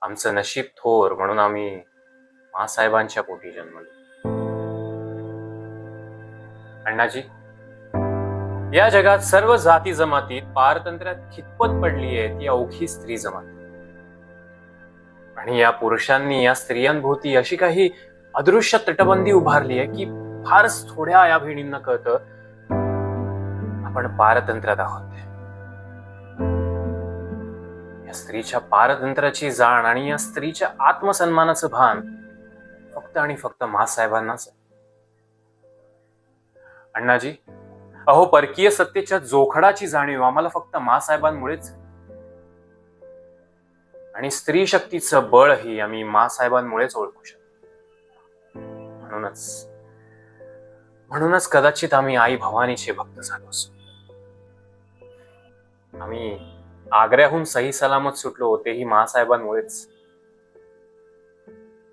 आमचं नशीब थोर म्हणून आम्ही मासाहेबांच्या पोटी जन्मलो. अण्णाजी, या जगात सर्व जाती जमातीत पारतंत्र्यात खितपत पडली आहे ती अवघी स्त्री जमात. आणि या पुरुषांनी या स्त्रियांभोवती अशी काही अदृश्य तटबंदी उभारली आहे की फारच थोड्या या बहिणींना कळतं आपण पारतंत्र्यात आहोत. या स्त्रीच्या पारतंत्र्याची जाण आणि या स्त्रीच्या आत्मसन्मानाचं भान फक्त आणि फक्त मासाहेबांनाच. अण्णाजी, अहो परकीय सत्तेच्या जोखडाची जाणीव आम्हाला फक्त मासाहेबांमुळेच. आणि स्त्री शक्तीचं बळही आम्ही मासाहेबांमुळेच ओळखू शकतो. म्हणूनच कदाचित आम्ही आई भवानीचे भक्त झालो असो. आम्ही आग्र्याहून सही सलामत सुटलो तेही मासाहेबांमुळेच.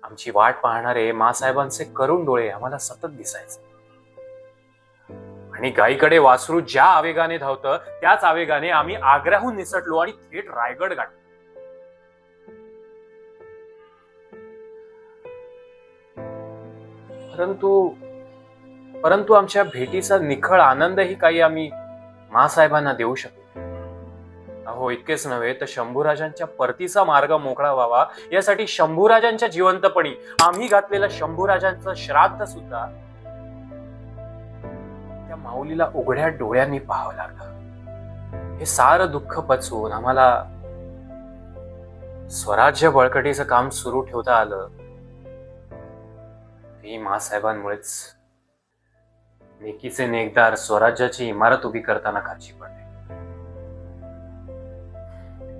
आमची वाट पाहणारे मासाहेबांचे करुण डोळे आम्हाला सतत दिसायचे. आणि गाईकडे वासरू ज्या आवेगाने धावतं त्याच आवेगाने आम्ही आग्र्याहून निसटलो आणि थेट रायगड गाठलो. परंतु आमच्या भेटीचा निखळ आनंदही काही आम्ही मासाहेबांना देऊ शकलो. अहो इतकेच नव्हे तर शंभूराजांच्या परतीचा मार्ग मोकळा व्हावा यासाठी शंभूराजांच्या जिवंतपणी आम्ही घातलेलं शंभूराजांचं श्राद्ध सुद्धा त्या माऊलीला उघड्या डोळ्यांनी पाहावं लागलं. हे सारं दुःख पचवून आम्हाला स्वराज्य बळकटीचं काम सुरू ठेवता आलं ही मासाहेबांमुळेच. नेकीचे नेकदार स्वराज्याची इमारत उभी करताना खर्ची पडले.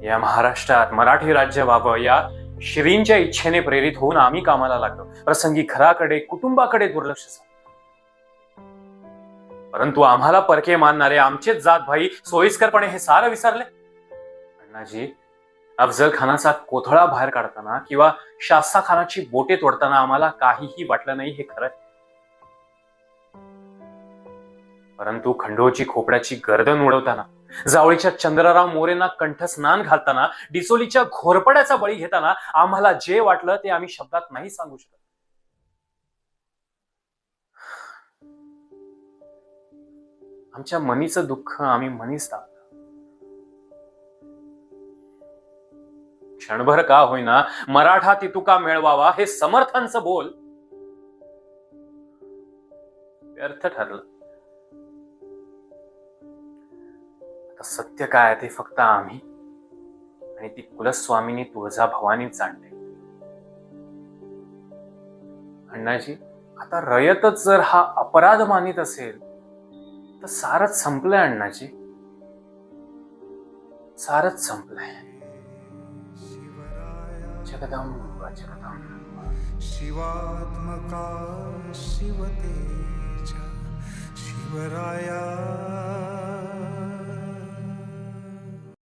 या महाराष्ट्रात मराठी राज्य व्हावं या श्रींच्या इच्छेने प्रेरित होऊन आम्ही कामाला लागलो. प्रसंगी घराकडे कुटुंबाकडे दुर्लक्ष झालं. परंतु आम्हाला परके मानणारे आमचेच जात भाई सोयीस्करपणे हे सारं विसरले. अण्णाजी, अफजल खानाचा कोथळा बाहेर काढताना किंवा शास्ता खानाची बोटे तोडताना आम्हाला काहीही वाटलं नाही हे खरं. परंतु खंडोची खोपड्याची गर्दन उडवताना, जावळीच्या चंद्रराव मोरेंना कंठस्नान घालताना, डिचोलीच्या घोरपड्याचा बळी घेताना आम्हाला जे वाटलं ते आम्ही शब्दात नाही सांगू शकत. आमच्या मनीचं दुःख आम्ही मनीच टाकलं. क्षणभर का होईना मराठा तितुका मिळवावा हे समर्थांचं बोल व्यर्थ ठरलं. सत्य काय ते फक्त आम्ही आणि ती कुलस्वामिनी तुळजाभवानीच जाणते. अण्णाजी, आता रयतच जर हा अपराध मानित असेल तर सारच संपलंय. अण्णाजी, सारच संपलंय. जगदंब जगदंब शिवात्मका शिवतेजा शिवराया